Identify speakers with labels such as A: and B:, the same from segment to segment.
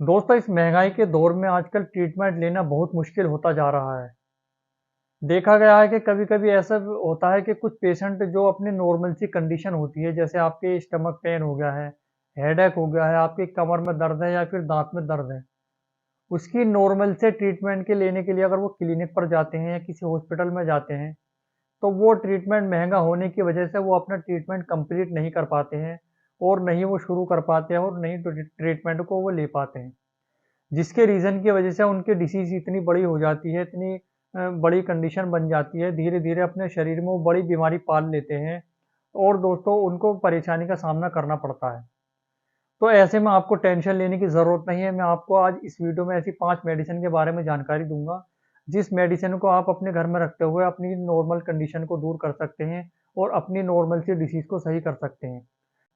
A: दोस्तों, इस महंगाई के दौर में आजकल ट्रीटमेंट लेना बहुत मुश्किल होता जा रहा है। देखा गया है कि कभी-कभी ऐसा होता है कि कुछ पेशेंट जो अपनी नॉर्मल सी कंडीशन होती है, जैसे आपके स्टमक पेन हो गया है, हेडेक हो गया है, आपकी कमर में दर्द है या फिर दाँत में दर्द है, उसकी नॉर्मल से ट्रीटमेंट के लेने के लिए अगर वो क्लिनिक पर जाते हैं या किसी हॉस्पिटल में जाते हैं, तो वो ट्रीटमेंट महँगा होने की वजह से वो अपना ट्रीटमेंट कंप्लीट नहीं कर पाते हैं और नहीं वो शुरू कर पाते हैं और नहीं ट्रीटमेंट को वो ले पाते हैं। जिसके रीज़न की वजह से उनकी डिसीज़ इतनी बड़ी हो जाती है, इतनी बड़ी कंडीशन बन जाती है, धीरे-धीरे अपने शरीर में वो बड़ी बीमारी पाल लेते हैं और दोस्तों उनको परेशानी का सामना करना पड़ता है। तो ऐसे में आपको टेंशन लेने की ज़रूरत नहीं है, मैं आपको आज इस वीडियो में ऐसी 5 मेडिसिन के बारे में जानकारी दूँगा, जिस मेडिसिन को आप अपने घर में रखते हुए अपनी नॉर्मल कंडीशन को दूर कर सकते हैं और अपनी नॉर्मल सी डिसीज़ को सही कर सकते हैं।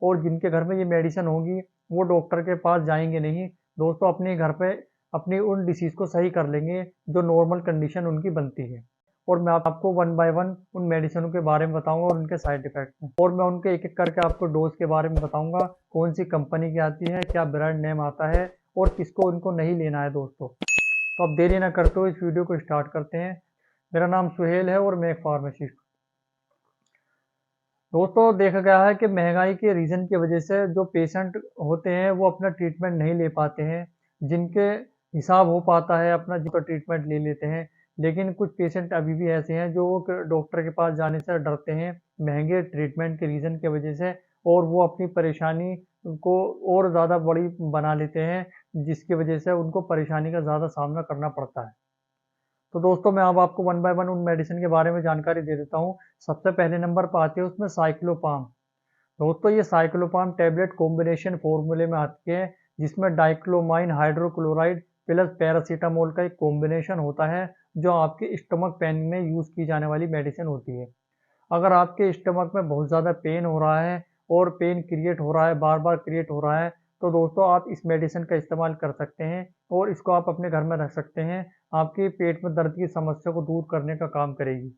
A: और जिनके घर में ये मेडिसिन होगी, वो डॉक्टर के पास जाएँगे नहीं, दोस्तों अपने घर पे अपनी उन डिसीज़ को सही कर लेंगे, जो नॉर्मल कंडीशन उनकी बनती है। और मैं आपको वन बाय वन उन मेडिसिनों के बारे में बताऊँगा और उनके साइड इफ़ेक्ट्स में। और मैं उनके एक-एक करके आपको डोज़ के बारे में बताऊँगा, कौन-सी कंपनी की आती है, क्या ब्रांड नेम आता है और किसको उनको नहीं लेना है दोस्तों। तो अब देरी ना करते हुए इस वीडियो को स्टार्ट करते हैं। मेरा नाम सुहेल है और मैं एक फार्मासिस्ट हूँ। दोस्तों देखा गया है कि महंगाई के रीज़न की वजह से जो पेशेंट होते हैं वो अपना ट्रीटमेंट नहीं ले पाते हैं। जिनके हिसाब हो पाता है अपना जिनका ट्रीटमेंट ले लेते हैं। लेकिन कुछ पेशेंट अभी भी ऐसे हैं जो डॉक्टर के पास जाने से डरते हैं महंगे ट्रीटमेंट के रीज़न की वजह से और वो अपनी परेशानी को और ज़्यादा बड़ी बना लेते हैं जिसकी वजह से उनको परेशानी का ज़्यादा सामना करना पड़ता है। तो दोस्तों मैं अब आपको वन बाय वन उन मेडिसिन के बारे में जानकारी दे देता हूँ। सबसे पहले नंबर पर आती है उसमें साइक्लोपाम। दोस्तों ये साइक्लोपाम टैबलेट कॉम्बिनेशन फॉर्मूले में आती है जिसमें डाइक्लोमाइन हाइड्रोक्लोराइड प्लस पैरासीटामोल का एक कॉम्बिनेशन होता है जो आपके स्टमक पेन में यूज़ की जाने वाली मेडिसिन होती है। अगर आपके स्टमक में बहुत ज़्यादा पेन हो रहा है और पेन क्रिएट हो रहा है, बार-बार क्रिएट हो रहा है, तो दोस्तों आप इस मेडिसिन का इस्तेमाल कर सकते हैं और इसको आप अपने घर में रख सकते हैं। आपकी पेट में दर्द की समस्या को दूर करने का काम करेगी।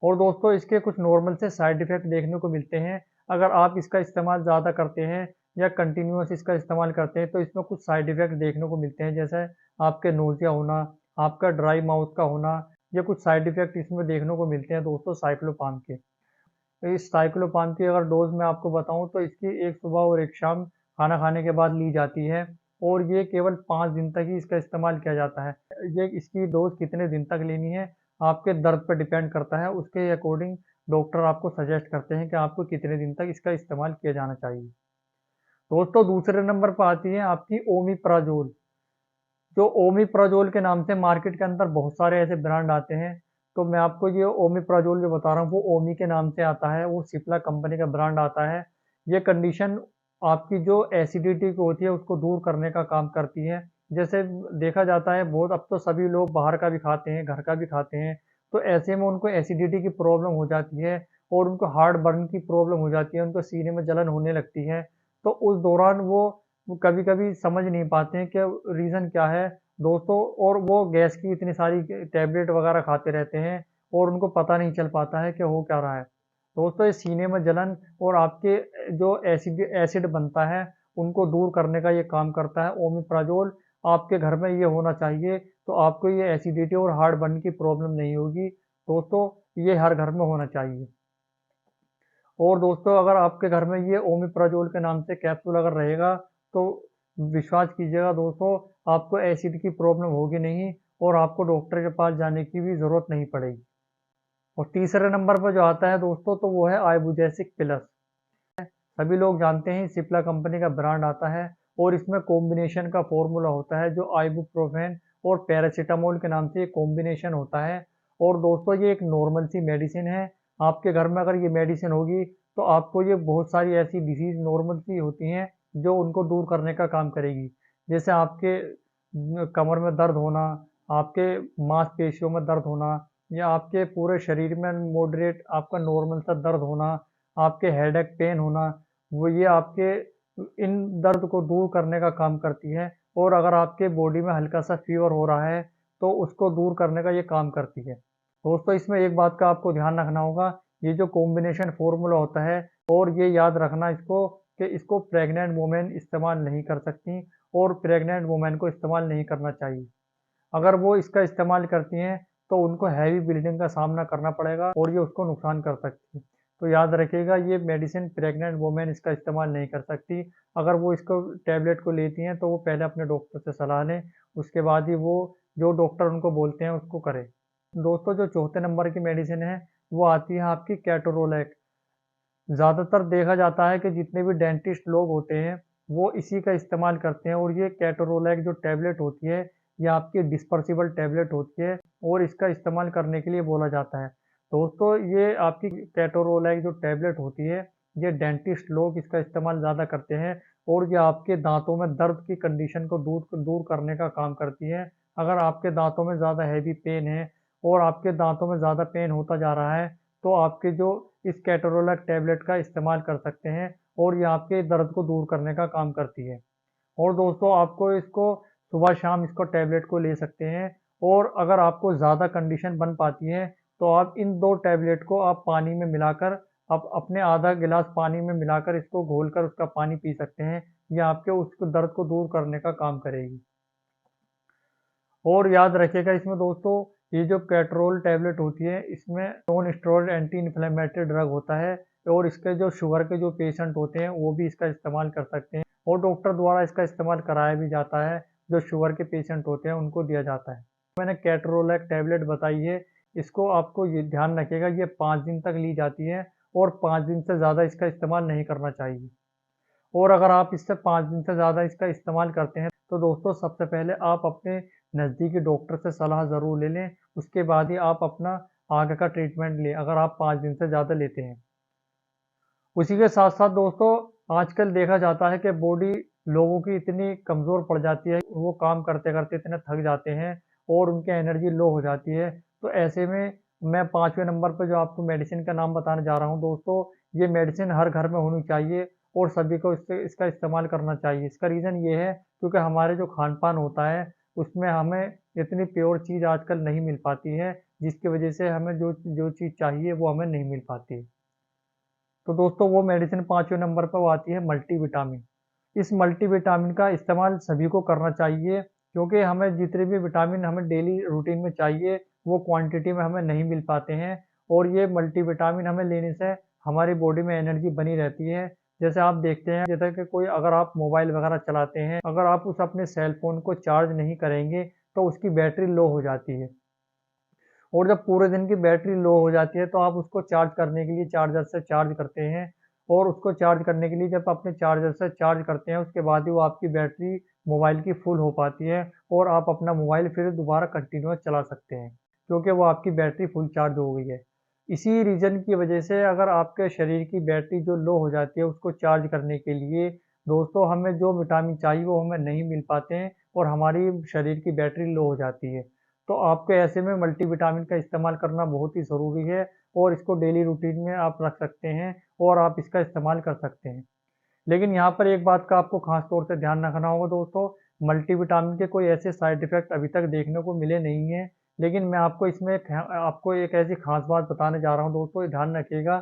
A: और दोस्तों इसके कुछ नॉर्मल से साइड इफ़ेक्ट देखने को मिलते हैं। अगर आप इसका इस्तेमाल ज़्यादा करते हैं या कंटिन्यूअस इसका इस्तेमाल करते हैं, तो इसमें कुछ साइड इफ़ेक्ट देखने को मिलते हैं, जैसे आपके नोज़िया होना, आपका ड्राई माउथ का होना, या कुछ साइड इफ़ेक्ट इसमें देखने को मिलते हैं दोस्तों साइक्लोपाम के। तो इस साइक्लोपाम की अगर डोज़ मैं आपको बताऊँ तो इसकी एक सुबह और एक शाम खाना खाने के बाद ली जाती है और ये केवल 5 दिन तक ही इसका इस्तेमाल किया जाता है। ये इसकी डोज़ कितने दिन तक लेनी है, आपके दर्द पर डिपेंड करता है, उसके अकॉर्डिंग डॉक्टर आपको सजेस्ट करते हैं कि आपको कितने दिन तक इसका इस्तेमाल किया जाना चाहिए। दोस्तों दूसरे नंबर पर आती है आपकी ओमिप्राज़ोल। जो ओमिप्राज़ोल के नाम से मार्केट के अंदर बहुत सारे ऐसे ब्रांड आते हैं, तो मैं आपको ये ओमिप्राज़ोल जो बता रहा हूँ, वो ओमी के नाम से आता है, वो सिप्ला कंपनी का ब्रांड आता है। ये कंडीशन आपकी जो एसिडिटी को होती है, उसको दूर करने का काम करती है। जैसे देखा जाता है बहुत अब तो सभी लोग बाहर का भी खाते हैं, घर का भी खाते हैं, तो ऐसे में उनको एसिडिटी की प्रॉब्लम हो जाती है और उनको हार्ट बर्न की प्रॉब्लम हो जाती है, उनको सीने में जलन होने लगती है। तो उस दौरान वो कभी-कभी समझ नहीं पाते हैं कि रीज़न क्या है दोस्तों, और वो गैस की इतनी सारी टैबलेट वगैरह खाते रहते हैं और उनको पता नहीं चल पाता है कि हो क्या रहा है। दोस्तों ये सीने में जलन और आपके जो एसिड बनता है, उनको दूर करने का ये काम करता है ओमिप्राज़ोल। आपके घर में ये होना चाहिए, तो आपको ये एसिडिटी और हार्ट बर्न की प्रॉब्लम नहीं होगी। दोस्तों ये हर घर में होना चाहिए। और दोस्तों अगर आपके घर में ये ओमिप्राज़ोल के नाम से कैप्सूल अगर रहेगा, तो विश्वास कीजिएगा दोस्तों, आपको एसिड की प्रॉब्लम होगी नहीं और आपको डॉक्टर के पास जाने की भी ज़रूरत नहीं पड़ेगी। और तीसरे नंबर पर जो आता है दोस्तों, तो वो है आइबुजैसिक प्लस। सभी लोग जानते हैं सिप्ला कंपनी का ब्रांड आता है और इसमें कॉम्बिनेशन का फॉर्मूला होता है जो आइबुप्रोफेन और पैरासिटामोल के नाम से ये कॉम्बिनेशन होता है। और दोस्तों ये एक नॉर्मल सी मेडिसिन है। आपके घर में अगर ये मेडिसिन होगी तो आपको ये बहुत सारी ऐसी डिसीज नॉर्मल सी होती हैं जो उनको दूर करने का काम करेगी। जैसे आपके कमर में दर्द होना, आपके मांसपेशियों में दर्द होना, या आपके पूरे शरीर में मॉडरेट आपका नॉर्मल सा दर्द होना, आपके हेडेक पेन होना, वो ये आपके इन दर्द को दूर करने का काम करती है। और अगर आपके बॉडी में हल्का सा फीवर हो रहा है तो उसको दूर करने का ये काम करती है। दोस्तों इसमें एक बात का आपको ध्यान रखना होगा, ये जो कॉम्बिनेशन फॉर्मूला होता है, और ये याद रखना इसको कि इसको प्रेग्नेंट वुमेन इस्तेमाल नहीं कर सकती और प्रेग्नेंट वुमेन को इस्तेमाल नहीं करना चाहिए। अगर वो इसका इस्तेमाल करती हैं तो उनको हैवी ब्लीडिंग का सामना करना पड़ेगा और ये उसको नुकसान कर सकती है। तो याद रखिएगा, ये मेडिसिन प्रेग्नेंट वुमेन इसका इस्तेमाल नहीं कर सकती। अगर वो इसको टैबलेट को लेती हैं तो वो पहले अपने डॉक्टर से सलाह लें, उसके बाद ही वो जो डॉक्टर उनको बोलते हैं उसको करें। दोस्तों, जो चौथे नंबर की मेडिसिन है वो आती है आपकी केटोरोलैक। ज़्यादातर देखा जाता है कि जितने भी डेंटिस्ट लोग होते हैं वो इसी का इस्तेमाल करते हैं और ये केटोरोलैक जो टैबलेट होती है ये आपकी डिस्पर्सिबल टैबलेट होती है और इसका इस्तेमाल करने के लिए बोला जाता है। दोस्तों, ये आपकी केटोरोलैक जो टैबलेट होती है ये डेंटिस्ट लोग इसका इस्तेमाल ज़्यादा करते हैं और ये आपके दांतों में दर्द की कंडीशन को दूर दूर करने का काम करती है। अगर आपके दांतों में ज़्यादा हैवी पेन है और आपके दांतों में ज़्यादा पेन होता जा रहा है तो आपके जो इस केटोरोलैक टैबलेट का इस्तेमाल कर सकते हैं और ये आपके दर्द को दूर करने का काम करती है। और दोस्तों, आपको इसको सुबह शाम इसको टैबलेट को ले सकते हैं और अगर आपको ज़्यादा कंडीशन बन पाती है तो आप इन 2 टैबलेट को आप पानी में मिलाकर आप अपने आधा गिलास पानी में मिलाकर इसको घोलकर उसका पानी पी सकते हैं। ये आपके उस दर्द को दूर करने का काम करेगी। और याद रखिएगा इसमें दोस्तों, ये जो कैटरोल टैबलेट होती है इसमें non steroid anti inflammatory drug होता है और इसके जो शुगर के जो पेशेंट होते हैं वो भी इसका इस्तेमाल कर सकते हैं और डॉक्टर द्वारा इसका इस्तेमाल कराया भी जाता है। जो शुगर के पेशेंट होते हैं उनको दिया जाता है। मैंने कैटरोलैक टैबलेट बताई है, इसको आपको ये ध्यान रखिएगा, ये 5 दिन तक ली जाती है और 5 दिन से ज़्यादा इसका इस्तेमाल नहीं करना चाहिए। और अगर आप इससे 5 दिन से ज़्यादा इसका इस्तेमाल करते हैं तो दोस्तों, सबसे पहले आप अपने नज़दीकी डॉक्टर से सलाह ज़रूर ले लें, उसके बाद ही आप अपना आगे का ट्रीटमेंट लें अगर आप 5 दिन से ज़्यादा लेते हैं। उसी के साथ साथ दोस्तों, आजकल देखा जाता है कि बॉडी लोगों की इतनी कमज़ोर पड़ जाती है, वो काम करते करते इतने थक जाते हैं और उनकी एनर्जी लो हो जाती है। तो ऐसे में मैं 5वें नंबर पर जो आपको मेडिसिन का नाम बताने जा रहा हूँ दोस्तों, ये मेडिसिन हर घर में होनी चाहिए और सभी को इसका इस्तेमाल करना चाहिए। इसका रीज़न ये है क्योंकि हमारे जो खान पान होता है उसमें हमें इतनी प्योर चीज़ आजकल नहीं मिल पाती है, जिसकी वजह से हमें जो जो चीज़ चाहिए वो हमें नहीं मिल पाती। तो दोस्तों, वो मेडिसिन 5वें नंबर पर वो आती है मल्टीविटामिन। इस मल्टीविटामिन का इस्तेमाल सभी को करना चाहिए क्योंकि हमें जितने भी विटामिन हमें डेली रूटीन में चाहिए वो क्वांटिटी में हमें नहीं मिल पाते हैं और ये मल्टीविटामिन हमें लेने से हमारी बॉडी में एनर्जी बनी रहती है। जैसे आप देखते हैं, जैसे कि कोई अगर आप मोबाइल वगैरह चलाते हैं, अगर आप उस अपने सेल फोन को चार्ज नहीं करेंगे तो उसकी बैटरी लो हो जाती है और जब पूरे दिन की बैटरी लो हो जाती है तो आप उसको चार्ज करने के लिए चार्जर से चार्ज करते हैं और उसको चार्ज करने के लिए जब अपने चार्जर से चार्ज करते हैं उसके बाद ही वो आपकी बैटरी मोबाइल की फुल हो पाती है और आप अपना मोबाइल फिर दोबारा कंटिन्यूअस चला सकते हैं क्योंकि वो आपकी बैटरी फुल चार्ज हो गई है। इसी रीज़न की वजह से अगर आपके शरीर की बैटरी जो लो हो जाती है उसको चार्ज करने के लिए दोस्तों हमें जो विटामिन चाहिए वो हमें नहीं मिल पाते हैं और हमारी शरीर की बैटरी लो हो जाती है। तो आपको ऐसे में मल्टीविटामिन का इस्तेमाल करना बहुत ही ज़रूरी है और इसको डेली रूटीन में आप रख सकते हैं और आप इसका इस्तेमाल कर सकते हैं। लेकिन यहाँ पर एक बात का आपको खास तौर से ध्यान रखना होगा दोस्तों, मल्टीविटामिन के कोई ऐसे साइड इफ़ेक्ट अभी तक देखने को मिले नहीं हैं, लेकिन मैं आपको इसमें आपको एक ऐसी खास बात बताने जा रहा हूँ दोस्तों, ये ध्यान रखिएगा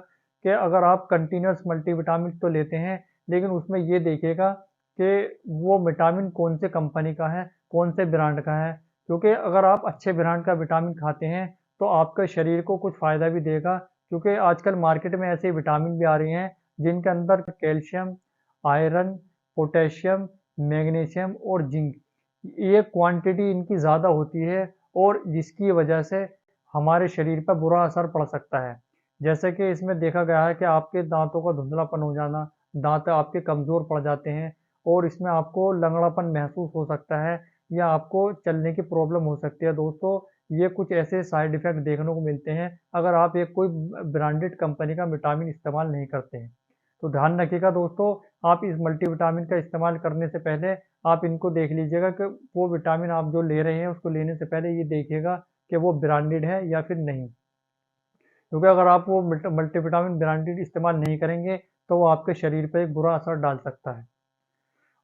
A: कि अगर आप कंटीन्यूअस मल्टीविटामिन तो लेते हैं, लेकिन उसमें ये देखिएगा कि वो विटामिन कौन से कंपनी का है, कौन से ब्रांड का है। क्योंकि अगर आप अच्छे ब्रांड का विटामिन खाते हैं, तो आपके शरीर को कुछ फ़ायदा भी देगा क्योंकि आजकल मार्केट में ऐसे विटामिन भी आ रहे हैं, जिनके अंदर कैल्शियम, आयरन, पोटेशियम, मैग्नीशियम और जिंक, ये क्वांटिटी इनकी ज़्यादा होती है और जिसकी वजह से हमारे शरीर पर बुरा असर पड़ सकता है। जैसे कि इसमें देखा गया है कि आपके दांतों का धुंधलापन हो जाना, दांत आपके कमज़ोर पड़ जाते हैं और इसमें आपको लंगड़ापन महसूस हो सकता है या आपको चलने की प्रॉब्लम हो सकती है। दोस्तों, ये कुछ ऐसे साइड इफ़ेक्ट देखने को मिलते हैं अगर आप एक कोई ब्रांडेड कंपनी का विटामिन इस्तेमाल नहीं करते हैं। तो ध्यान रखिएगा दोस्तों, आप इस मल्टीविटामिन का इस्तेमाल करने से पहले आप इनको देख लीजिएगा कि वो विटामिन आप जो ले रहे हैं उसको लेने से पहले ये देखिएगा कि वो ब्रांडेड है या फिर नहीं। क्योंकि अगर आप वो मल्टीविटामिन ब्रांडेड इस्तेमाल नहीं करेंगे तो वो आपके शरीर पर एक बुरा असर डाल सकता है।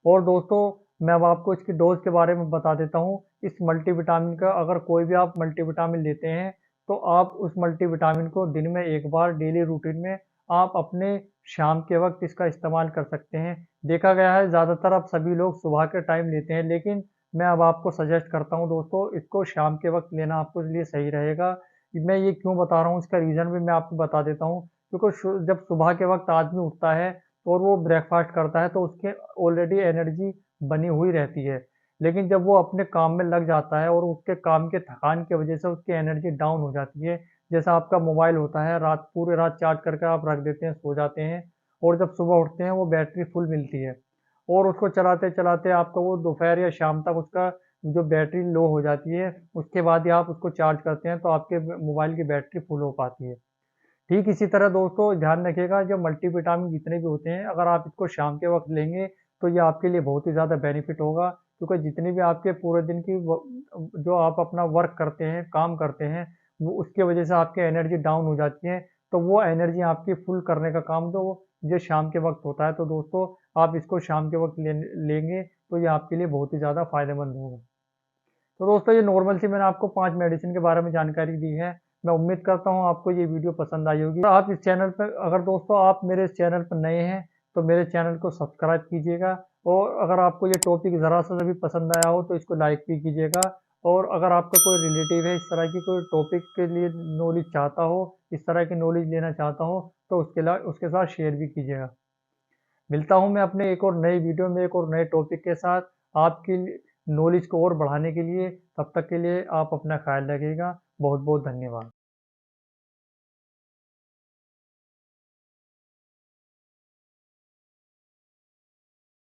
A: और दोस्तों, मैं अब आपको इसकी डोज़ के बारे में बता देता हूँ। इस मल्टीविटामिन का अगर कोई भी आप मल्टीविटामिन लेते हैं, तो आप उस मल्टीविटामिन को दिन में 1 बार डेली रूटीन में आप अपने शाम के वक्त इसका इस्तेमाल कर सकते हैं। देखा गया है ज़्यादातर अब सभी लोग सुबह के टाइम लेते हैं, लेकिन मैं अब आपको सजेस्ट करता हूँ दोस्तों, इसको शाम के वक्त लेना आपके लिए सही रहेगा। मैं ये क्यों बता रहा हूँ, इसका रीज़न भी मैं आपको बता देता हूँ। क्योंकि जब सुबह के वक्त आदमी उठता है और वो ब्रेकफास्ट करता है तो उसके ऑलरेडी एनर्जी बनी हुई रहती है। लेकिन जब वो अपने काम में लग जाता है और उसके काम के थकान की वजह से उसकी एनर्जी डाउन हो जाती है। जैसा आपका मोबाइल होता है, रात पूरे रात चार्ज करके आप रख देते हैं, सो जाते हैं और जब सुबह उठते हैं वो बैटरी फुल मिलती है और उसको चलाते-चलाते आपका वो दोपहर या शाम तक उसका जो बैटरी लो हो जाती है, उसके बाद ही आप उसको चार्ज करते हैं तो आपके मोबाइल की बैटरी फुल हो पाती है। ठीक इसी तरह दोस्तों ध्यान रखिएगा, जो मल्टीविटामिन जितने भी होते हैं, अगर आप इसको शाम के वक्त लेंगे तो ये आपके लिए बहुत ही ज़्यादा बेनिफिट होगा। क्योंकि जितनी भी आपके पूरे दिन की जो आप अपना वर्क करते हैं, काम करते हैं, वो उसके वजह से आपकी एनर्जी डाउन हो जाती है। तो वो एनर्जी आपकी फुल करने का काम जो शाम के वक्त होता है। तो दोस्तों आप इसको शाम के वक्त लेंगे तो ये आपके लिए बहुत ही ज़्यादा फायदेमंद होगा। तो दोस्तों ये नॉर्मल सी मैंने आपको 5 मेडिसिन के बारे में जानकारी दी है। मैं उम्मीद करता हूँ आपको ये वीडियो पसंद आई होगी। आप इस चैनल पर अगर दोस्तों आप मेरे इस चैनल पर नए हैं तो मेरे चैनल को सब्सक्राइब कीजिएगा और अगर आपको ये टॉपिक ज़रा-सा भी पसंद आया हो तो इसको लाइक भी कीजिएगा और अगर आपका कोई रिलेटिव है इस तरह की कोई टॉपिक के लिए नॉलेज चाहता हो, इस तरह की नॉलेज लेना चाहता हो तो उसके साथ शेयर भी कीजिएगा। मिलता हूँ मैं अपने एक और नई वीडियो में एक और नए टॉपिक के साथ आपकी नॉलेज को और बढ़ाने के लिए। तब तक के लिए आप अपना ख्याल रखिएगा। बहुत बहुत धन्यवाद।